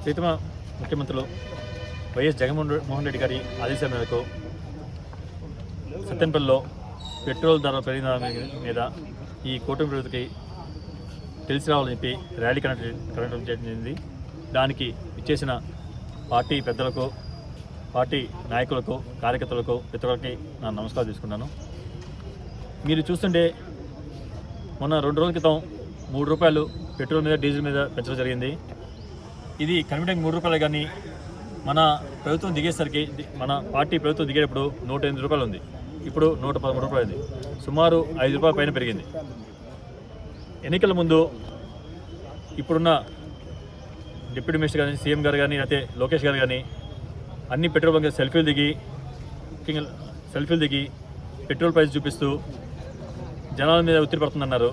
ప్రీతమ ముఖ్యమంత్రులు వైఎస్ జగన్మోహన్ రెడ్డి గారి ఆదేశాల మేరకు సత్తెనపల్లిలో పెట్రోల్ ధర పెరిగిన మీద ఈ కూటమి ప్రభుత్వకి తెలిసి రావాలని చెప్పి ర్యాలీ కనెక్ట్ జరిగింది. దానికి ఇచ్చేసిన పార్టీ పెద్దలకు, పార్టీ నాయకులకు, కార్యకర్తలకు, ప్రతి నా నమస్కారం తీసుకున్నాను. మీరు చూస్తుంటే మొన్న 2 రోజుల క్రితం 3 రూపాయలు పెట్రోల్ మీద, డీజిల్ మీద పెంచడం జరిగింది. ఇది కనిపించడానికి 3 రూపాయలు, కానీ మన ప్రభుత్వం దిగేసరికి, మన పార్టీ ప్రభుత్వం దిగేటప్పుడు 108 రూపాయలు ఉంది. ఇప్పుడు 113 రూపాయలు ఉంది. సుమారు 5 రూపాయల పైన పెరిగింది. ఎన్నికల ముందు ఇప్పుడున్న డిప్యూటీ మినిస్టర్ కానీ, సీఎం గారు కానీ, అయితే లోకేష్ గారు కానీ అన్ని పెట్రోల్ బంక్ సెల్ఫీలు దిగి పెట్రోల్ ప్రైస్ చూపిస్తూ జనాల మీద ఒత్తిడి పడుతుందన్నారు.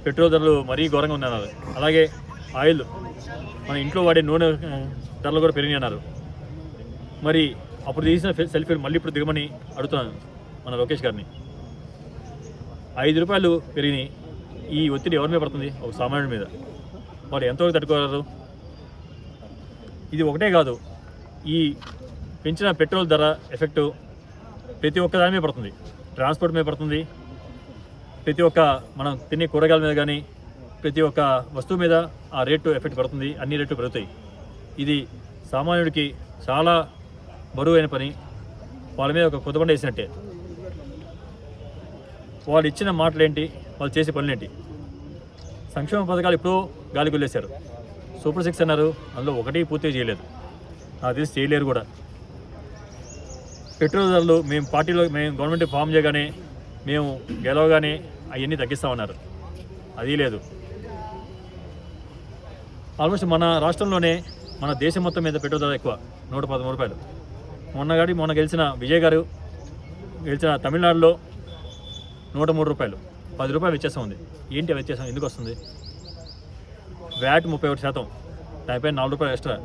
పెట్రోల్ ధరలు మరీ ఘోరంగా ఉందన్నారు. అలాగే ఆయిల్, మన ఇంట్లో వాడే నూనె ధరలు కూడా పెరిగి అన్నారు. మరి అప్పుడు తీసిన సెల్ఫీలు మళ్ళీ ఇప్పుడు దిగమని అడుగుతున్నాను మన లోకేష్ గారిని. 5 రూపాయలు పెరిగినాయి. ఈ ఒత్తిడి ఎవరి మీద పడుతుంది? ఒక సామాన్యుడి మీద. వారు ఎంతవరకు తట్టుకోగలరు? ఇది ఒకటే కాదు, ఈ పెంచిన పెట్రోల్ ధర ఎఫెక్టు ప్రతి ఒక్క దాని మీద పడుతుంది. ట్రాన్స్పోర్ట్ మీద పడుతుంది, ప్రతి ఒక్క మనం తినే కూరగాయల మీద కానీ, ప్రతి ఒక్క వస్తువు మీద ఆ రేటు ఎఫెక్ట్ పడుతుంది. అన్ని రేట్లు పెరుగుతాయి. ఇది సామాన్యుడికి చాలా బరువు అయిన పని. వాళ్ళ మీద ఒక కొత్తబండ వేసినట్టే. వాళ్ళు ఇచ్చిన మాటలేంటి, వాళ్ళు చేసే పనులేంటి? సంక్షేమ పథకాలు ఎప్పుడో గాలికి వదిలేశారు. సూపర్ 6 అన్నారు, అందులో ఒకటి పూర్తి చేయలేదు. నాకు తెలిసి చేయలేరు కూడా. పెట్రోల్ ధరలు మేము గవర్నమెంట్ ఫామ్ చేయగానే, మేము గెలవగానే అవన్నీ తగ్గిస్తామన్నారు. అది లేదు. ఆల్మోస్ట్ మన రాష్ట్రంలోనే, మన దేశం మొత్తం మీద పెట్రోల్ ధర ఎక్కువ, 113 రూపాయలు. మొన్న గెలిచిన విజయ్ గారు గెలిచిన తమిళనాడులో 103 రూపాయలు, 10 రూపాయలు వ్యత్యాసం ఉంది. ఏంటి ఆ వ్యత్యాసం? ఎందుకు వస్తుంది? వ్యాట్ 31%, దానిపైన 4 రూపాయలు ఎక్స్ట్రా,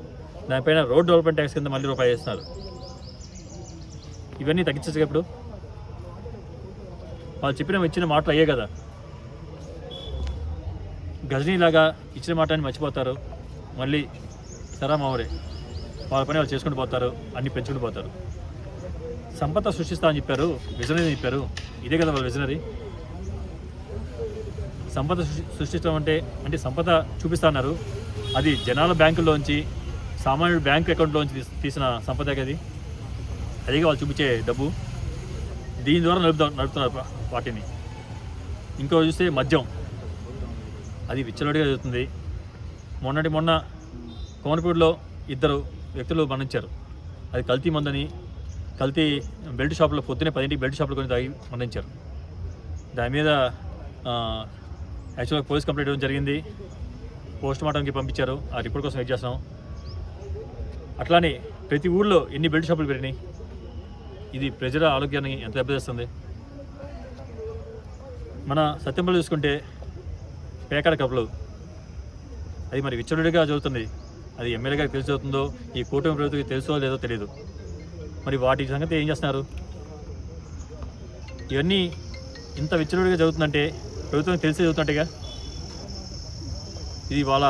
దానిపైన రోడ్ డెవలప్మెంట్ ట్యాక్స్ కింద మళ్ళీ రూపాయలు వేస్తున్నారు. ఇవన్నీ తగ్గించచ్చు ఇప్పుడు. వాళ్ళు ఇచ్చిన మాటలు అయ్యే కదా. గజనీలాగా ఇచ్చిన మాటని మర్చిపోతారు. మళ్ళీ సరామవరే వాళ్ళ పని వాళ్ళు చేసుకుంటూ పోతారు, అన్నీ పెంచుకుంటూ పోతారు. సంపద సృష్టిస్తామని చెప్పారు, విజనరీ చెప్పారు. ఇదే కదా వాళ్ళ విజనరీ. సంపద సృష్టించడం అంటే సంపద చూపిస్తున్నారు. అది జనాల బ్యాంకుల్లోంచి, సామాన్యుడు బ్యాంక్ అకౌంట్లోంచి తీసిన సంపద అది. అదిగా వాళ్ళు చూపించే డబ్బు. దీని ద్వారా నడుపుతున్నారు వాటిని. ఇంకో చూస్తే మద్యం, అది విచ్చలవిడిగా జరుగుతుంది. మొన్న కోనపూడిలో 2 వ్యక్తులు మరణించారు. అది కల్తీ మందని, కల్తీ బెల్ట్ షాపులో పొద్దున్నే 10ంటికి బెల్ట్ షాపులో కొని తాగి మరణించారు. దాని మీద యాక్చువల్గా పోలీస్ కంప్లైంట్ ఇవ్వడం జరిగింది. పోస్ట్ మార్టంకి పంపించారు. ఆ రిపోర్ట్ కోసం వెయిట్ చేస్తున్నాం. అట్లానే ప్రతి ఊళ్ళో ఎన్ని బెల్ట్ షాపులు పెరిగినాయి. ఇది ప్రజల ఆరోగ్యాన్ని ఎంత దెబ్బతీస్తుంది. మన సత్యంపల్లి చూసుకుంటే పేకాడ కప్పులు, అది మరి విచ్చలుడిగా జరుగుతుంది. అది ఎమ్మెల్యే గారికి తెలిసి అవుతుందో, ఈ కూటమి ప్రభుత్వకి తెలుసో లేదో తెలియదు. మరి వాటి సంగతి ఏం చేస్తున్నారు? ఇవన్నీ ఇంత విచ్చలుడిగా జరుగుతుందంటే ప్రభుత్వం తెలిసి జరుగుతుంటేగా. ఇది వాళ్ళ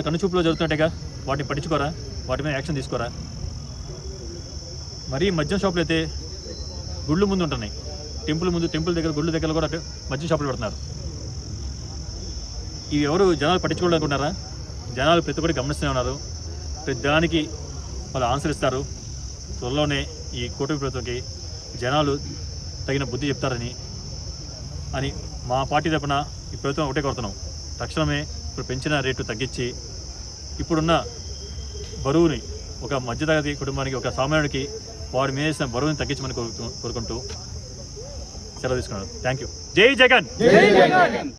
కనుచూపులో జరుగుతుంటేగా. వాటిని పట్టించుకోరా? వాటి మీద యాక్షన్ తీసుకోరా? మరీ మద్యం షాపులు అయితే గుళ్ళు ముందు ఉంటున్నాయి. టెంపుల్ దగ్గర, గుళ్ళు దగ్గర కూడా మద్యం షాపులు పెడుతున్నారు. ఇవి ఎవరు జనాలు పట్టించుకోవాలనుకుంటున్నారా? జనాలు ప్రతి ఒక్కటి గమనిస్తూనే ఉన్నారు. ప్రతి దానికి వాళ్ళు ఆన్సర్ ఇస్తారు. త్వరలోనే ఈ కూటమి ప్రభుత్వంకి జనాలు తగిన బుద్ధి చెప్తారని మా పార్టీ తరపున ఈ ప్రభుత్వం ఒకటే కోరుతున్నాం. తక్షణమే ఇప్పుడు పెంచిన రేటు తగ్గించి, ఇప్పుడున్న బరువుని ఒక మధ్యతరగతి కుటుంబానికి, ఒక సామాన్యుడికి వారి మీద వేసిన బరువుని తగ్గించమని కోరుకుంటూ సెలవు తీసుకున్నాను. Thank you. జై జగన్.